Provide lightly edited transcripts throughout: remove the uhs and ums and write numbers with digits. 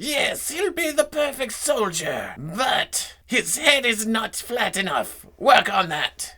Yes, he'll be the perfect soldier, but his head is not flat enough. Work on that.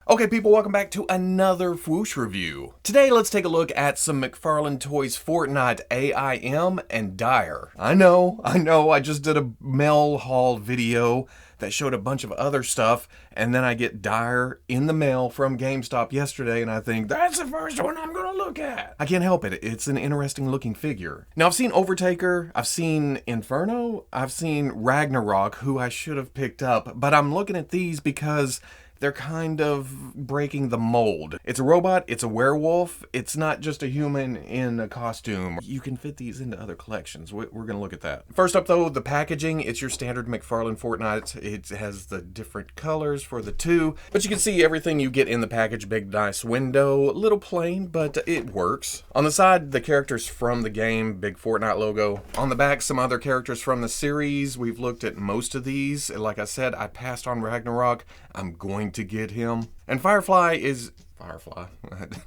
Okay people, welcome back to another Fwoosh review. Today let's take a look at some McFarlane Toys Fortnite A.I.M and Dire. I know, I just did a mail haul video that showed a bunch of other stuff, and then I get Dire in the mail from GameStop yesterday, and I think, that's the first one I'm gonna look at. I can't help it, it's an interesting looking figure. Now I've seen Overtaker, I've seen Inferno, I've seen Ragnarok, who I should have picked up, but I'm looking at these because they're kind of breaking the mold. It's a robot, it's a werewolf, it's not just a human in a costume. You can fit these into other collections. We're gonna look at that. First up though, the packaging. It's your standard McFarlane Fortnite. It has the different colors for the two, but you can see everything you get in the package. Big nice window, a little plain, but it works. On the side, the characters from the game, big Fortnite logo. On the back, some other characters from the series. We've looked at most of these. Like I said, I passed on Ragnarok. I'm going to get him. And Firefly,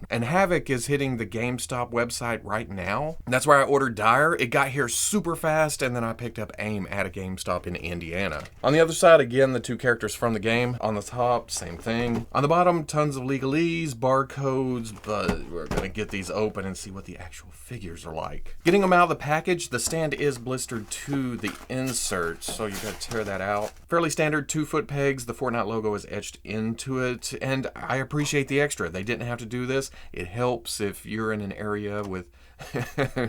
and Havoc is hitting the GameStop website right now. That's where I ordered Dire. It got here super fast, and then I picked up A.I.M at a GameStop in Indiana. On the other side, again, the two characters from the game. On the top, same thing. On the bottom, tons of legalese, barcodes, but we're gonna get these open and see what the actual figures are like. Getting them out of the package, the stand is blistered to the insert, so you gotta tear that out. Fairly standard 2-foot pegs. The Fortnite logo is etched into it, and I appreciate the extra. They didn't have to do this. It helps if you're in an area with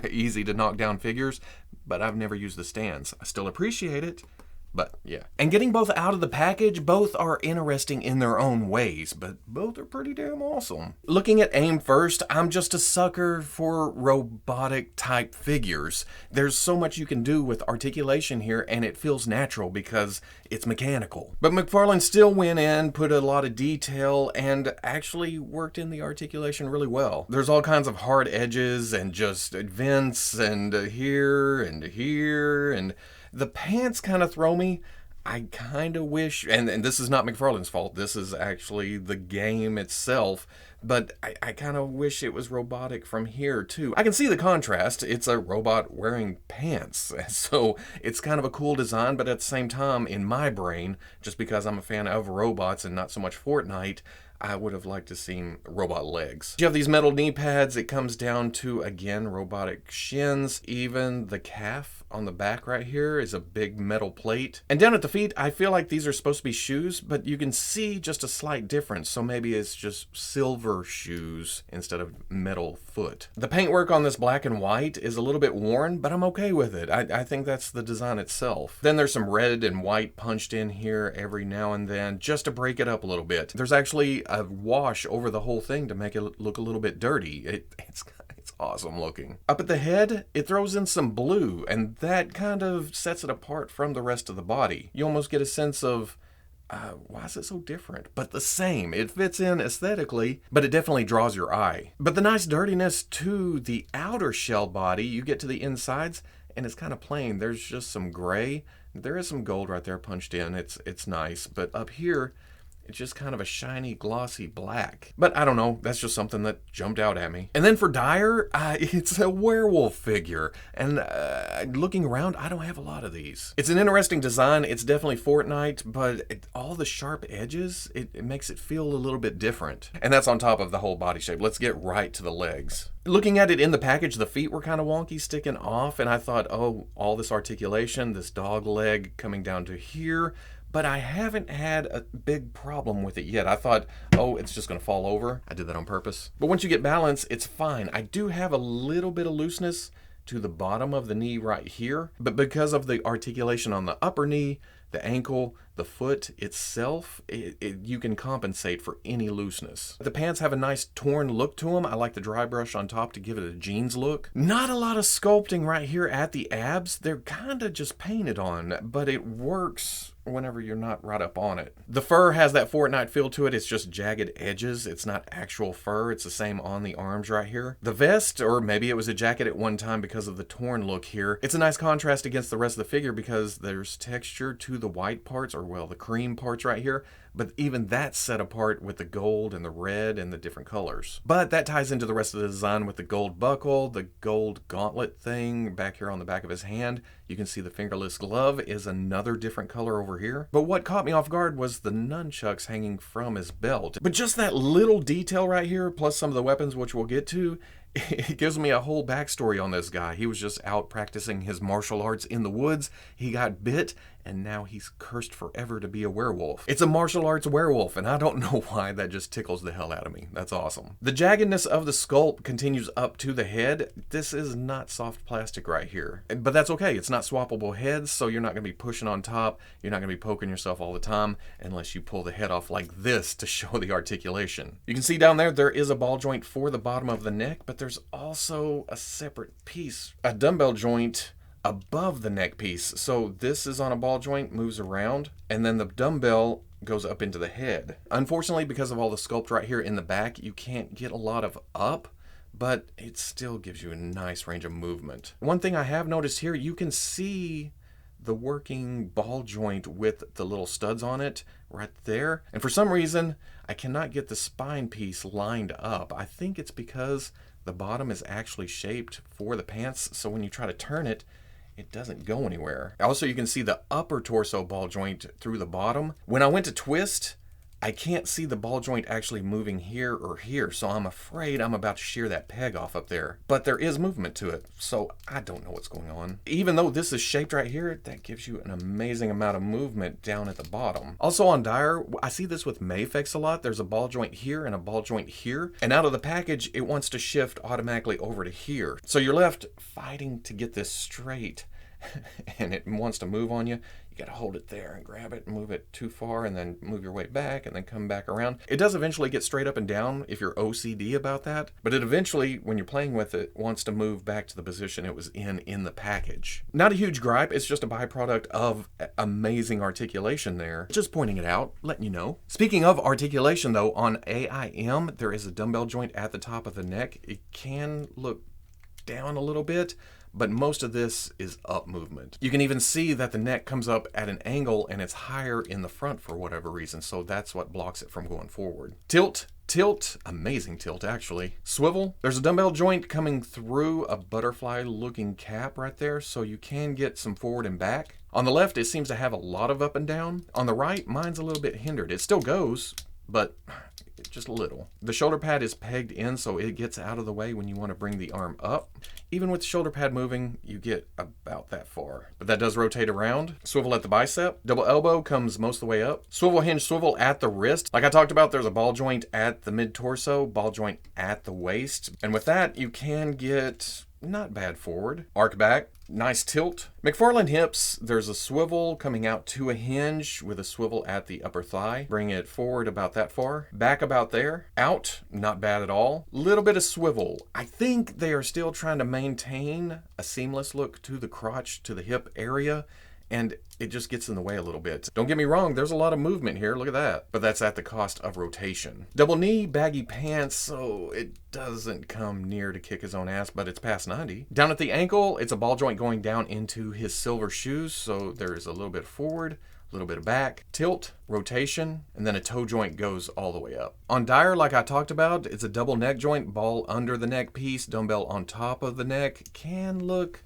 easy to knock down figures, but I've never used the stands. I still appreciate it, but yeah. And getting both out of the package, both are interesting in their own ways, but both are pretty damn awesome. Looking at A.I.M first, I'm just a sucker for robotic type figures. There's so much you can do with articulation here, and it feels natural because it's mechanical. But McFarlane still went in, put a lot of detail, and actually worked in the articulation really well. There's all kinds of hard edges and just vents and here and here, and the pants kind of throw me. I kind of wish, and this is not McFarlane's fault, this is actually the game itself, but I kind of wish it was robotic from here too. I can see the contrast. It's a robot wearing pants, so it's kind of a cool design, but at the same time, in my brain, just because I'm a fan of robots and not so much Fortnite, I would have liked to see robot legs. You have these metal knee pads. It comes down to, again, robotic shins. Even the calf on the back right here is a big metal plate. And down at the feet, I feel like these are supposed to be shoes, but you can see just a slight difference. So maybe it's just silver shoes instead of metal foot. The paintwork on this black and white is a little bit worn, but I'm okay with it. I think that's the design itself. Then there's some red and white punched in here every now and then just to break it up a little bit. There's actually a wash over the whole thing to make it look a little bit dirty. It's awesome looking. Up at the head, it throws in some blue, and that kind of sets it apart from the rest of the body. You almost get a sense of, why is it so different? But the same. It fits in aesthetically, but it definitely draws your eye. But the nice dirtiness to the outer shell body, you get to the insides, and it's kind of plain. There's just some gray. There is some gold right there punched in. It's nice, but up here, it's just kind of a shiny, glossy black. But I don't know, that's just something that jumped out at me. And then for Dire, it's a werewolf figure. And looking around, I don't have a lot of these. It's an interesting design. It's definitely Fortnite, but all the sharp edges, it makes it feel a little bit different. And that's on top of the whole body shape. Let's get right to the legs. Looking at it in the package, the feet were kind of wonky, sticking off, and I thought, oh, all this articulation, this dog leg coming down to here, but I haven't had a big problem with it yet. I thought, oh, it's just gonna fall over. I did that on purpose. But once you get balance, it's fine. I do have a little bit of looseness to the bottom of the knee right here, but because of the articulation on the upper knee, the ankle, the foot itself, you can compensate for any looseness. The pants have a nice torn look to them. I like the dry brush on top to give it a jeans look. Not a lot of sculpting right here at the abs. They're kind of just painted on, but it works whenever you're not right up on it. The fur has that Fortnite feel to it. It's just jagged edges. It's not actual fur. It's the same on the arms right here. The vest, or maybe it was a jacket at one time because of the torn look here, it's a nice contrast against the rest of the figure because there's texture to the white parts, or well, the cream parts right here, but even that's set apart with the gold and the red and the different colors. But that ties into the rest of the design with the gold buckle, the gold gauntlet thing back here on the back of his hand. You can see the fingerless glove is another different color over here. But what caught me off guard was the nunchucks hanging from his belt. But just that little detail right here, plus some of the weapons, which we'll get to, it gives me a whole backstory on this guy. He was just out practicing his martial arts in the woods. He got bit, and now he's cursed forever to be a werewolf. It's a martial arts werewolf, and I don't know why. That just tickles the hell out of me. That's awesome. The jaggedness of the sculpt continues up to the head. This is not soft plastic right here, but that's okay. It's not swappable heads, so you're not going to be pushing on top. You're not going to be poking yourself all the time unless you pull the head off like this to show the articulation. You can see down there is a ball joint for the bottom of the neck, but there's also a separate piece, a dumbbell joint above the neck piece. So this is on a ball joint, moves around, and then the dumbbell goes up into the head. Unfortunately, because of all the sculpt right here in the back, you can't get a lot of up, but it still gives you a nice range of movement. One thing I have noticed here, you can see the working ball joint with the little studs on it right there. And for some reason, I cannot get the spine piece lined up. I think it's because the bottom is actually shaped for the pants, so when you try to turn it, it doesn't go anywhere. Also, you can see the upper torso ball joint through the bottom. When I went to twist, I can't see the ball joint actually moving here or here, so I'm afraid I'm about to shear that peg off up there. But there is movement to it, so I don't know what's going on. Even though this is shaped right here, that gives you an amazing amount of movement down at the bottom. Also on Dyer, I see this with Mafex a lot. There's a ball joint here and a ball joint here, and out of the package, it wants to shift automatically over to here. So you're left fighting to get this straight, and it wants to move on you. You gotta hold it there and grab it and move it too far and then move your way back and then come back around. It does eventually get straight up and down if you're OCD about that, but it eventually, when you're playing with it, wants to move back to the position it was in the package. Not a huge gripe, it's just a byproduct of amazing articulation there. Just pointing it out, letting you know. Speaking of articulation though, on A.I.M, there is a dumbbell joint at the top of the neck. It can look down a little bit, but most of this is up movement. You can even see that the neck comes up at an angle and it's higher in the front for whatever reason, so that's what blocks it from going forward. Tilt, amazing tilt actually. Swivel, there's a dumbbell joint coming through a butterfly looking cap right there, so you can get some forward and back. On the left, it seems to have a lot of up and down. On the right, mine's a little bit hindered. It still goes, but just a little. The shoulder pad is pegged in so it gets out of the way when you want to bring the arm up. Even with the shoulder pad moving, you get about that far. But that does rotate around. Swivel at the bicep. Double elbow comes most of the way up. Swivel hinge swivel at the wrist. Like I talked about, there's a ball joint at the mid-torso, ball joint at the waist. And with that, you can get not bad forward. Arc back. Nice tilt. McFarlane hips, there's a swivel coming out to a hinge with a swivel at the upper thigh. Bring it forward about that far. Back about there. Out, not bad at all. Little bit of swivel. I think they are still trying to maintain a seamless look to the crotch, to the hip area, and it just gets in the way a little bit. Don't get me wrong, there's a lot of movement here, look at that. But that's at the cost of rotation. Double knee, baggy pants, so it doesn't come near to kick his own ass, but it's past 90. Down at the ankle, it's a ball joint going down into his silver shoes, so there's a little bit forward, a little bit of back, tilt, rotation, and then a toe joint goes all the way up. On Dyer, like I talked about, it's a double neck joint, ball under the neck piece, dumbbell on top of the neck. Can look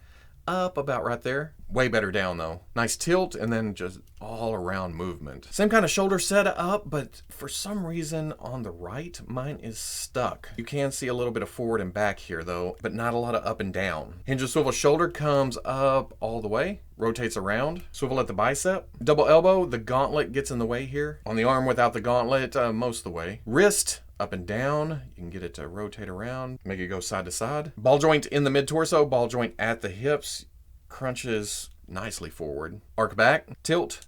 up about right there. Way better down though. Nice tilt and then just all around movement. Same kind of shoulder set up, but for some reason on the right, mine is stuck. You can see a little bit of forward and back here though, but not a lot of up and down. Hinge and swivel shoulder comes up all the way, rotates around. Swivel at the bicep. Double elbow, the gauntlet gets in the way here. On the arm without the gauntlet, most of the way. Wrist, up and down. You can get it to rotate around, make it go side to side. Ball joint in the mid-torso, ball joint at the hips. Crunches nicely forward. Arc back, tilt,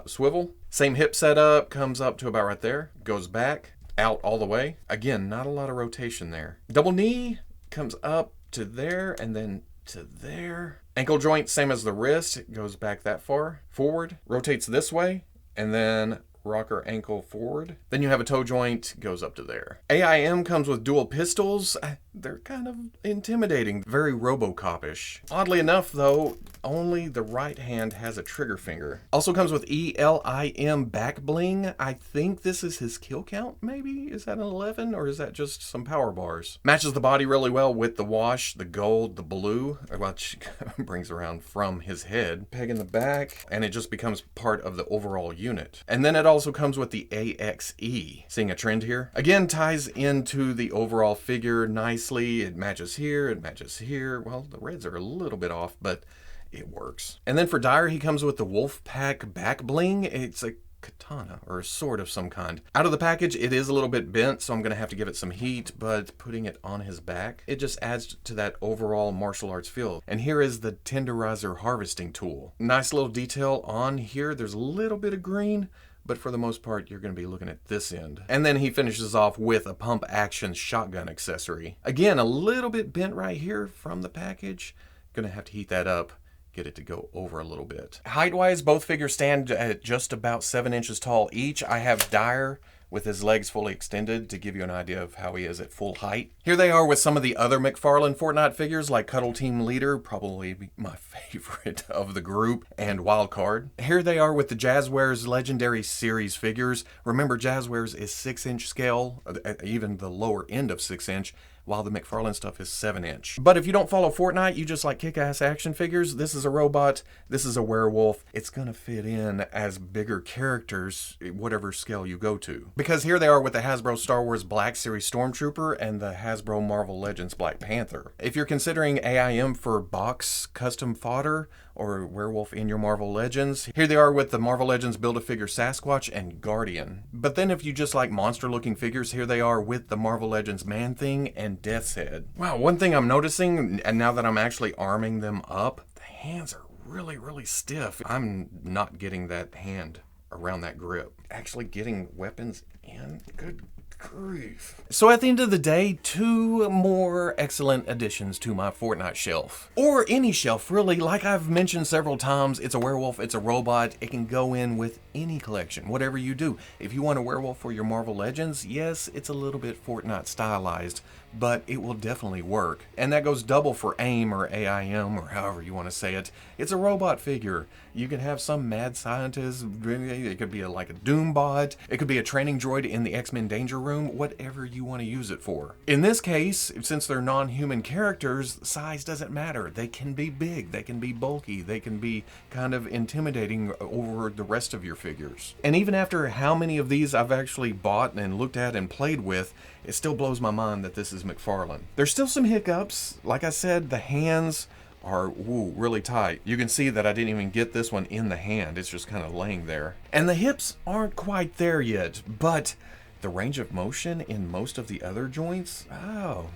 swivel. Same hip setup, comes up to about right there. Goes back, out all the way. Again, not a lot of rotation there. Double knee comes up to there and then to there. Ankle joint, same as the wrist. It goes back that far. Forward, rotates this way, and then rocker ankle forward. Then you have a toe joint, goes up to there. A.I.M comes with dual pistols. They're kind of intimidating, very RoboCop-ish. Oddly enough though, only the right hand has a trigger finger. Also comes with E.L.I.M back bling. I think this is his kill count, maybe? Is that an 11, or is that just some power bars? Matches the body really well with the wash, the gold, the blue, which brings around from his head. Peg in the back, and it just becomes part of the overall unit. And then it also comes with the A.X.E. Seeing a trend here? Again, ties into the overall figure nicely. It matches here, it matches here. Well, the reds are a little bit off, but it works. And then for Dyer, he comes with the Wolfpack back bling. It's a katana or a sword of some kind. Out of the package, it is a little bit bent, so I'm gonna have to give it some heat, but putting it on his back, it just adds to that overall martial arts feel. And here is the tenderizer harvesting tool. Nice little detail on here. There's a little bit of green, but for the most part, you're going to be looking at this end. And then he finishes off with a pump action shotgun accessory. Again, a little bit bent right here from the package. Gonna have to heat that up, get it to go over a little bit. Height-wise, both figures stand at just about 7 inches tall each. I have Dyer with his legs fully extended to give you an idea of how he is at full height. Here they are with some of the other McFarlane Fortnite figures like Cuddle Team Leader, probably my favorite of the group, and Wildcard. Here they are with the Jazzwares Legendary Series figures. Remember, Jazzwares is 6-inch scale, even the lower end of 6-inch, while the McFarlane stuff is 7-inch. But if you don't follow Fortnite, you just like kick-ass action figures, this is a robot, this is a werewolf. It's gonna fit in as bigger characters, whatever scale you go to. Because here they are with the Hasbro Star Wars Black Series Stormtrooper and the Hasbro Marvel Legends Black Panther. If you're considering A.I.M for box custom fodder, or werewolf in your Marvel Legends, here they are with the Marvel Legends Build-A-Figure Sasquatch and Guardian. But then if you just like monster-looking figures, here they are with the Marvel Legends Man-Thing and Death's Head. Wow, one thing I'm noticing, and now that I'm actually arming them up, the hands are really, really stiff. I'm not getting that hand around that grip. Actually getting weapons in? Good grief. So at the end of the day, 2 more excellent additions to my Fortnite shelf. Or any shelf, really. Like I've mentioned several times, it's a werewolf, it's a robot. It can go in with any collection, whatever you do. If you want a werewolf for your Marvel Legends, yes, it's a little bit Fortnite stylized, but it will definitely work. And that goes double for A.I.M or A.I.M or however you want to say it. It's a robot figure. You can have some mad scientist, it could be like a Doombot, it could be a training droid in the X-Men Danger Room, whatever you want to use it for. In this case, since they're non-human characters, size doesn't matter. They can be big, they can be bulky, they can be kind of intimidating over the rest of your figures. And even after how many of these I've actually bought and looked at and played with, it still blows my mind that this is McFarlane. There's still some hiccups. Like I said, the hands are really tight. You can see that I didn't even get this one in the hand. It's just kind of laying there. And the hips aren't quite there yet, but the range of motion in most of the other joints, oh.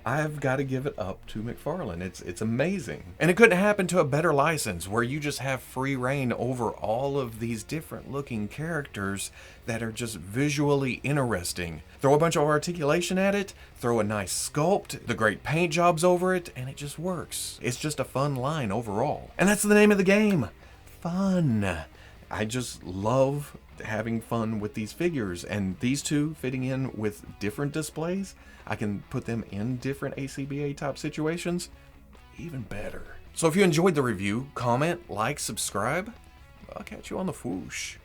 I've got to give it up to McFarlane. It's amazing. And it couldn't happen to a better license where you just have free reign over all of these different looking characters that are just visually interesting. Throw a bunch of articulation at it, throw a nice sculpt, the great paint jobs over it, and it just works. It's just a fun line overall. And that's the name of the game. Fun. I just love having fun with these figures, and these two fitting in with different displays. I can put them in different ACBA type situations. Even better. So if you enjoyed the review, comment, like, subscribe. I'll catch you on the Fwoosh.